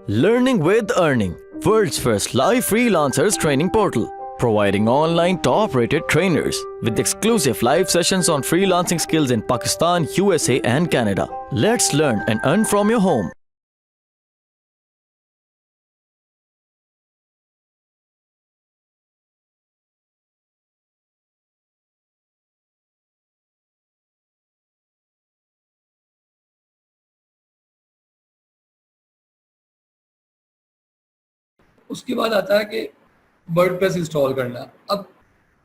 Learning with Earning, world's first live freelancers training portal, providing online top-rated trainers with exclusive live sessions on freelancing skills in Pakistan, USA and Canada. Let's learn and earn from your home. उसके बाद आता है कि WordPress install करना। अब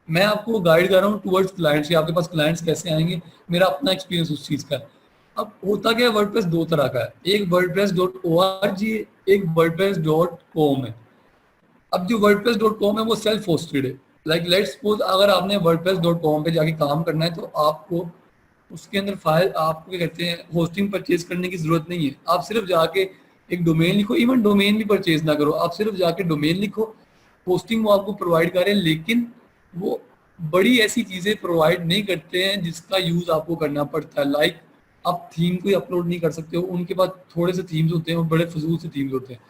मैं आपको guide कर रहा हूँ टुवर्ड्स क्लाइंट्स कि आपके पास क्लाइंट्स कैसे आएंगे, मेरा अपना एक्सपीरियंस उस चीज़ का है। अब होता क्या है, वर्डप्रेस दो तरह का है, एक वर्डप्रेस.org है, एक वर्डप्रेस.com है। अब जो वर्डप्रेस.com है वो सेल्फ होस्टेड है। लाइक लेट्स सपोज अगर आपने वर्डप्रेस.com पे जाके काम करना है तो आपको उसके अंदर फाइल आपको क्या कहते हैं होस्टिंग परचेज करने की जरूरत नहीं है। आप सिर्फ जाके एक डोमेन लिखो, इवन डोमेन भी परचेज ना करो, आप सिर्फ जाके डोमेन लिखो, होस्टिंग वो आपको प्रोवाइड करें। लेकिन वो बड़ी ऐसी चीजें प्रोवाइड नहीं करते हैं जिसका यूज आपको करना पड़ता है। लाइक आप थीम कोई अपलोड नहीं कर सकते हो, उनके पास थोड़े से थीम्स होते हैं, वो बड़े फजूल से थीम्स होते हैं,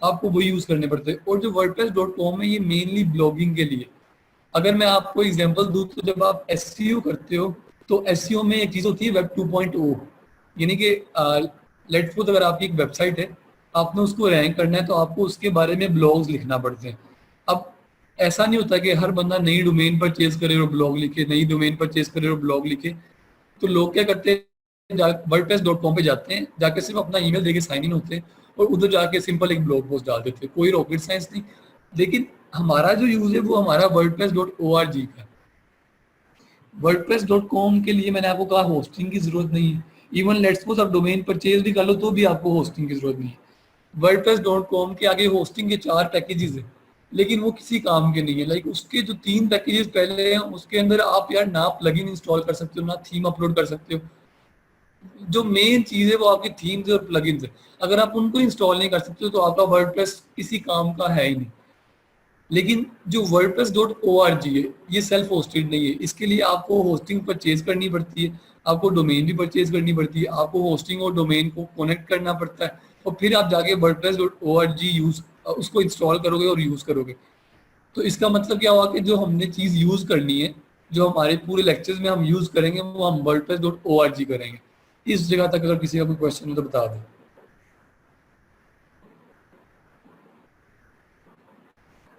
आपको वही यूज करने पड़ते हैं। और जो वर्डप्रेस.com है ये मेनली ब्लॉगिंग के लिए। अगर मैं आपको एग्जांपल दूं तो जब आप एसईओ करते हो तो एसईओ में एक चीज होती है वेब 2.0, यानी कि लेट्स सपोज अगर आपकी एक वेबसाइट है, आपने उसको रैंक करना है तो आपको उसके बारे में ब्लॉग्स लिखना पड़ते हैं। अब ऐसा नहीं होता कि हर बंदा नई डोमेन परचेज करे और ब्लॉग लिखे, नई डोमेन परचेज करे और ब्लॉग लिखे। तो लोग क्या करते हैं, वर्डप्रेस.com पे जाते हैं, जाके सिर्फ अपना ईमेल देके साइन इन होते हैं और उधर जाके सिंपल एक ब्लॉग पोस्ट डाल देते हैं, कोई रॉकेट साइंस नहीं। लेकिन हमारा जो यूज है वो हमारा वर्डप्रेस.org का है। वर्डप्रेस.com के लिए मैंने आपको कहा होस्टिंग की जरूरत नहीं है। इवन लेट्स सपोज आप डोमेन परचेज भी कर लो तो भी आपको होस्टिंग की जरूरत नहीं है। वर्डप्रेस.com के आगे होस्टिंग के 4 पैकेजेस हैं, लेकिन वो किसी काम के नहीं है। लाइक उसके जो 3 पैकेजेस पहले हैं उसके अंदर आप यार ना प्लगइन इंस्टॉल कर सकते हो, ना थीम अपलोड कर सकते हो। जो मेन चीज है वो आपकी थीम्स और प्लगइन्स है। अगर आप उनको इंस्टॉल नहीं कर सकते हो तो आपका वर्डप्रेस किसी काम का है ही नहीं। लेकिन जो वर्डप्रेस.org है ये सेल्फ होस्टेड नहीं है, इसके लिए आपको होस्टिंग परचेज करनी पड़ती है, आपको डोमेन भी परचेज करनी पड़ती है, आपको होस्टिंग और डोमेन को कनेक्ट करना पड़ता है और फिर आप जाके वर्डप्रेस.org यूज उसको इंस्टॉल करोगे और यूज करोगे। तो इसका मतलब क्या हुआ कि जो हमने चीज यूज करनी है, जो हमारे पूरे लेक्चर्स में हम यूज करेंगे वो हम वर्डप्रेस.org करेंगे। इस जगह तक अगर किसी का कोई क्वेश्चन हो तो बता दें।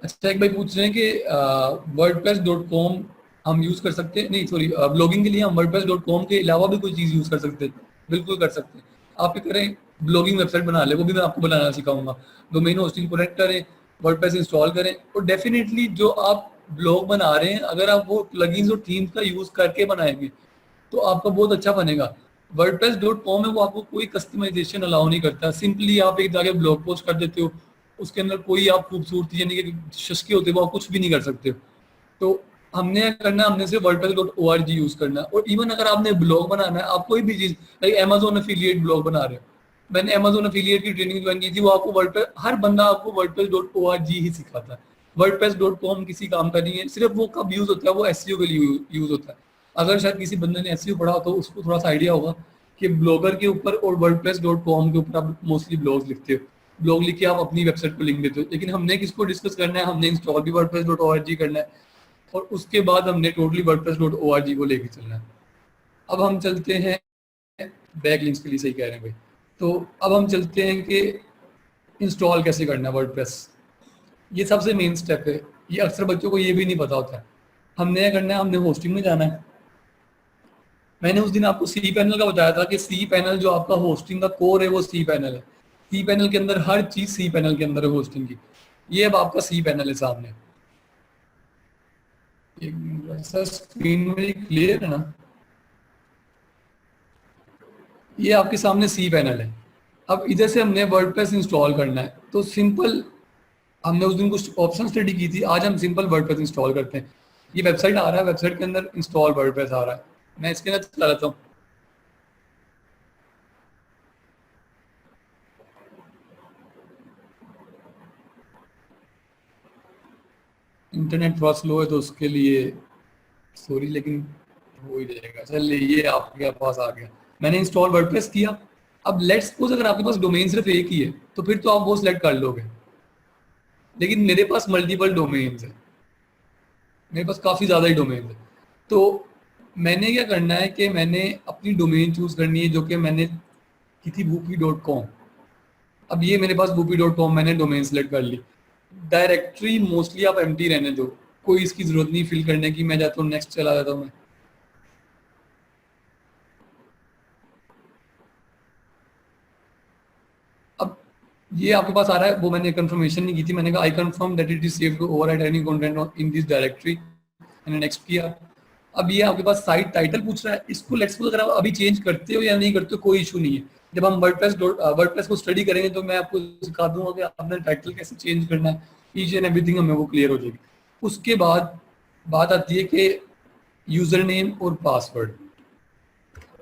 अच्छा, एक भाई पूछ रहे हैं कि वर्डप्रेस.com हम यूज कर सकते हैं, नहीं सॉरी, ब्लॉगिंग के लिए हम वर्डप्रेस.com के अलावा भी कोई चीज यूज कर सकते हैं। बिल्कुल कर सकते हैं। आप क्या करें, ब्लॉगिंग वेबसाइट बना ले, वो भी मैं आपको बनाना सिखाऊंगा। डोमेन होस्टिंग कनेक्ट करें, वर्डप्रेस इंस्टॉल करें और डेफिनेटली जो आप ब्लॉग बना रहे हैं अगर आप वो प्लगइन्स और थीम्स का यूज करके बनाएंगे तो आपका बहुत अच्छा बनेगा। वर्डप्रेस.com है वो आपको कोई कस्टमाइजेशन अलाउ नहीं करता। सिंपली आप एक जाके ब्लॉग पोस्ट कर देते हो, उसके अंदर कोई आप खूबसूरती यानी कि शस्के होते हो वो आप कुछ भी नहीं कर सकते हो। तो हमने क्या करना है, हमने सिर्फ वर्डप्रेस.org यूज करना है। और इवन अगर आपने ब्लॉग बनाना है, आप कोई भी चीज लाइक अमेजोन एफिलिएट ब्लॉग बना रहे हो, मैंने अमेजोन एफिलिएट की ट्रेनिंग ज्वाइन की थी, वो आपको वर्डप्रेस, हर बंदा आपको वर्डप्रेस.org ही सिखाता है। वर्डप्रेस.com किसी काम का नहीं है। सिर्फ वो कब यूज होता है, वो एसईओ के लिए यूज होता है। अगर शायद किसी बंदे ने एसईओ पढ़ा हो तो उसको थोड़ा सा आइडिया होगा कि ब्लॉगर के ऊपर और वर्डप्रेस.com के ऊपर आप मोस्टली ब्लॉग्स लिखते हो, ब्लॉग लिख के आप अपनी वेबसाइट को लिंक देते हो। लेकिन हमने किसको डिस्कस करना है, हमने इंस्टॉल भी वर्डप्रेस.org करना है और उसके बाद हमने टोटली वर्डप्रेस.org को लेके चलना है। अब हम चलते हैं बैक लिंक्स के लिए, सही कह रहे हैं भाई। तो अब हम चलते हैं कि इंस्टॉल कैसे करना है वर्डप्रेस। ये सबसे मेन स्टेप है, ये अक्सर बच्चों को ये भी नहीं पता होता है। हमने क्या करना है, हमने होस्टिंग में जाना है। मैंने उस दिन आपको सी पैनल का बताया था कि सी पैनल जो आपका होस्टिंग का कोर है वो सी पैनल है। सी पैनल के अंदर हर चीज सी पैनल के अंदर है होस्टिंग की। ये अब आपका सी पैनल है सामने। ऐसा स्क्रीन में क्लियर है ना? ये आपके सामने सी पैनल है। अब इधर से हमने वर्डप्रेस इंस्टॉल करना है तो सिंपल, हमने उस दिन कुछ ऑप्शन स्टडी की थी, आज हम सिंपल वर्डप्रेस इंस्टॉल करते हैं। ये वेबसाइट आ रहा है, वेबसाइट के अंदर इंस्टॉल वर्डप्रेस आ रहा है, मैं इसके अंदर चला लेता हूँ। इंटरनेट थोड़ा स्लो है तो उसके लिए सॉरी, लेकिन हो ही जाएगा। चलिए ये आपके पास आ गया, मैंने इंस्टॉल वर्डप्रेस किया। अब लेट्स सपोज अगर आपके पास डोमेन सिर्फ एक ही है तो फिर तो आप वो सिलेक्ट कर लोगे, लेकिन मेरे पास मल्टीपल डोमेन्स है, मेरे पास काफ़ी ज़्यादा ही डोमेन है। तो मैंने क्या करना है कि मैंने अपनी डोमेन चूज़ करनी है जो कि मैंने की थी whoopee.com। अब ये मेरे पास whoopee.com मैंने डोमेन सेलेक्ट कर ली। डायरेक्टरी मोस्टली आप एम्प्टी रहने दो, कोई इसकी ज़रूरत नहीं फिल करने की। मैं जाता हूँ नेक्स्ट चला जाता हूँ मैं। अब ये आपके पास आ रहा है, वो मैंने कंफर्मेशन नहीं की थी, मैंने कहा I confirm that it is safe to overwrite any content in this directory, मैंने नेक्स्ट किया। अब ये आपके पास साइट टाइटल पूछ रहा है, इसको लेट्स सपोज अगर आप अभी चेंज करते हो या नहीं करते हो कोई इशू नहीं है। जब हम वर्डप्रेस को स्टडी करेंगे तो मैं आपको सिखा दूंगा कि आपने टाइटल कैसे चेंज करना है, ईच एंड एवरीथिंग हमें वो क्लियर हो जाएगी। उसके बाद बात आती है कि यूजर नेम और पासवर्ड।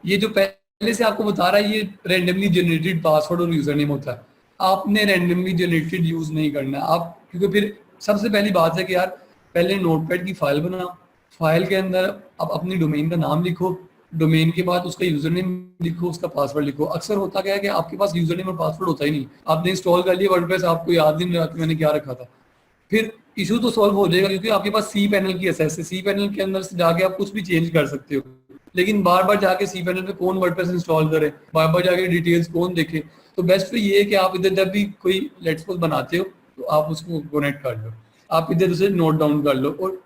ये जो पहले से आपको बता रहा है ये रैंडमली जनरेटेड पासवर्ड और यूजर नेम होता है, आपने रैंडमली जनरेटेड यूज नहीं करना है आप, क्योंकि फिर सबसे पहली बात है कि यार पहले नोटपैड की फाइल बनाओ, फाइल के अंदर आप अपनी डोमेन का नाम लिखो, डोमेन के बाद उसका यूजर नेम लिखो, उसका पासवर्ड लिखो। अक्सर होता क्या है कि आपके पास यूजर नेम और पासवर्ड होता ही नहीं, आपने इंस्टॉल कर लिया वर्डप्रेस, आपको याद नहीं रहा कि मैंने क्या रखा था। फिर इशू तो सॉल्व हो जाएगा क्योंकि आपके पास सी पैनल की एक्सेस है, सी पैनल के अंदर से जाके आप कुछ भी चेंज कर सकते हो। लेकिन बार बार जाके सी पैनल पे कौन वर्डप्रेस इंस्टॉल करे, बार बार जाके डिटेल्स कौन देखे। तो बेस्ट तो ये है कि आप इधर जब भी कोई लेट्स सपोज बनाते हो तो आप उसको कनेक्ट कर लो, आप इधर उसे नोट डाउन कर लो और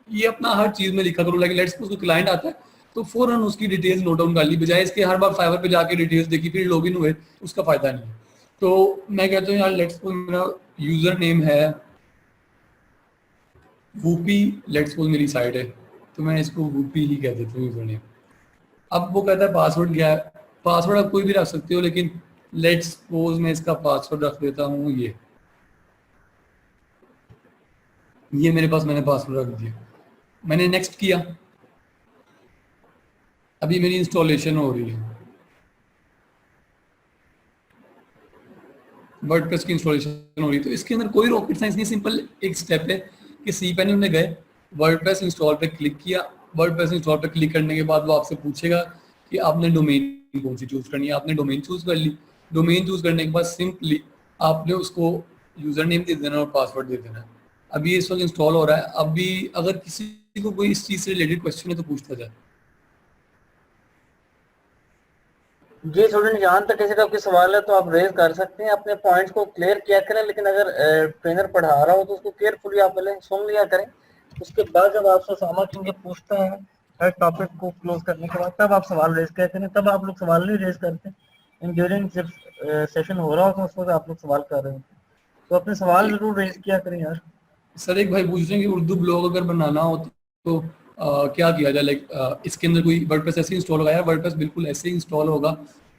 ये अपना हर चीज में लिखा करो। लाइक लेट्स सपोज कोई क्लाइंट आता है तो फौरन उसकी डिटेल्स नोट डाउन कर ली, बजाय इसके हर बार फाइवर पे जाके डिटेल्स देखी फिर लॉगिन हुए, उसका फायदा नहीं है। तो मैं कहता हूँ यार लेट्स सपोज मेरा यूजर नेम है वूपी, लेट्स सपोज मेरी साइट है तो मैं इसको वूपी ही कह देता हूँ यूजर नेम। अब वो कहता है पासवर्ड क्या है, पासवर्ड आप कोई भी रख सकते हो, लेकिन लेट्स सपोज मैं इसका पासवर्ड रख देता हूँ ये मेरे पास मैंने पासवर्ड रख दिया, मैंने नेक्स्ट किया। अभी मेरी इंस्टॉलेशन हो रही है, वर्डप्रेस की इंस्टॉलेशन हो रही है। तो इसके अंदर कोई रॉकेट साइंस नहीं, सिंपल एक स्टेप है कि सी पैनल में गए, वर्डप्रेस इंस्टॉल पे क्लिक किया, वर्डप्रेस इंस्टॉल पे क्लिक करने के बाद वो आपसे पूछेगा कि आपने डोमेन कौन सी चूज करनी है, आपने डोमेन चूज कर ली। डोमेन चूज करने के बाद सिंपली आपने उसको यूजर नेम दे देना और पासवर्ड दे देना। अभी इस वक्त इंस्टॉल हो रहा है, अभी अगर किसी को कोई इस चीज से रिलेटेड क्वेश्चन है तो पूछता जाए। जी स्टूडेंट, जहाँ तक किसी का आपके सवाल है तो आप रेज कर सकते हैं, अपने पॉइंट्स को क्लियर किया करें। लेकिन अगर ट्रेनर पढ़ा रहा हो तो उसको केयरफुली आप पहले सुन लिया करें, उसके बाद जब आपसे सामा क्योंकि पूछता है हर टॉपिक को क्लोज करने के बाद तब आप सवाल रेज किया करें। तब आप लोग सवाल नहीं रेज करते, इन ड्यूरिंग जब सेशन हो रहा हो तो उस वक्त आप लोग सवाल कर रहे होते, तो अपने सवाल जरूर रेज किया करें यार। सर एक भाई पूछ रहे हैं कि उर्दू ब्लॉग अगर बनाना हो तो क्या किया जाए, लाइक इसके अंदर कोई वर्डप्रेस ऐसे इंस्टॉल होगा? यार वर्डप्रेस बिल्कुल ऐसे ही इंस्टॉल होगा,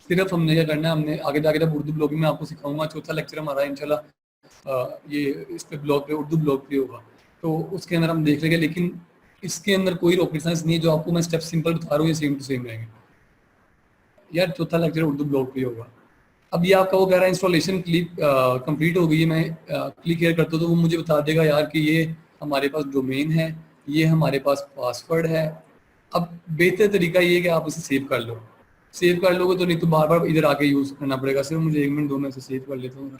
सिर्फ हमने क्या करना है, हमने आगे जाके जब उर्दू ब्लॉगिंग में आपको सिखाऊंगा, चौथा लेक्चर हमारा इंशाल्लाह ये इस पे ब्लॉग पे उर्दू ब्लॉग पे होगा, तो उसके अंदर हम देख लेंगे। लेकिन इसके अंदर कोई रॉकेट साइंस नहीं है, जो आपको मैं स्टेप सिंपल बता रहा हूँ ये सेम टू सेम रहेंगे। यार चौथा लेक्चर उर्दू ब्लॉग पे होगा। अब ये आपका वो कह रहा है इंस्टॉलेशन क्लिक कंप्लीट हो गई है, मैं क्लिक हेयर करता हूँ तो वो मुझे बता देगा यार कि ये हमारे पास डोमेन है, ये हमारे पास पासवर्ड है। अब बेहतर तरीका ये है कि आप उसे सेव कर लो, सेव कर लोगे तो नहीं तो बार बार इधर आके यूज करना पड़ेगा। सिर्फ मुझे 1 मिनट दो, मैं इसे सेव कर लेता हूँ।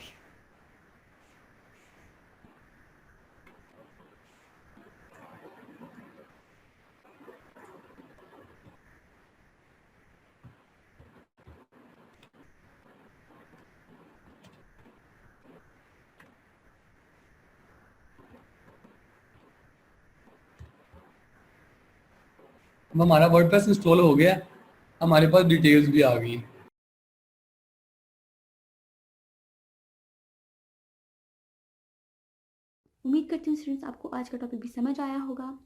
अब हमारा वर्डप्रेस इंस्टॉल हो गया, हमारे पास डिटेल्स भी आ गई। उम्मीद करती हूँ स्टूडेंट्स आपको आज का टॉपिक भी समझ आया होगा।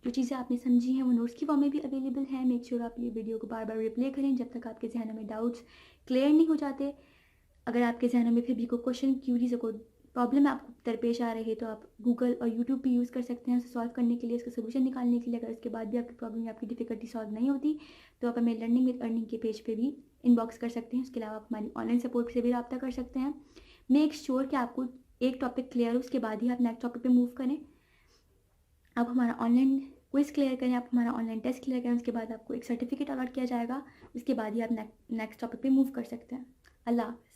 जो चीज़ें आपने समझी हैं वो नोट्स की फॉर्म में भी अवेलेबल है। मेक श्योर आप ये वीडियो को बार बार रिप्ले करें जब तक आपके जहनों में डाउट्स क्लियर नहीं हो जाते। अगर आपके जहनों में फिर भी कोई क्वेश्चन, क्यूरीज, कोई प्रॉब्लम आपको दरपेश आ रही है तो आप गूगल और यूट्यूब भी यूज़ कर सकते हैं उसे सॉल्व करने के लिए, उसका सोल्यूशन निकालने के लिए। अगर उसके बाद भी आपकी प्रॉब्लम या आपकी डिफिकल्टी सॉल्व नहीं होती तो आप हमें लर्निंग विद अर्निंग के पेज पे भी इनबॉक्स कर सकते हैं। उसके अलावा आप हमारी ऑनलाइन सपोर्ट से भी रब्ता कर सकते हैं। मेक श्योर कि आपको एक टॉपिक क्लियर हो, उसके बाद ही आप नेक्स्ट टॉपिक पे मूव करें। अब हमारा ऑनलाइन क्विज़ क्लियर करें, आप हमारा ऑनलाइन टेस्ट क्लियर करें, उसके बाद आपको एक सर्टिफिकेट अलॉट किया जाएगा, उसके बाद ही आप नेक्स्ट टॉपिक पे मूव कर सकते हैं। अल्लाह हाफ़िज़।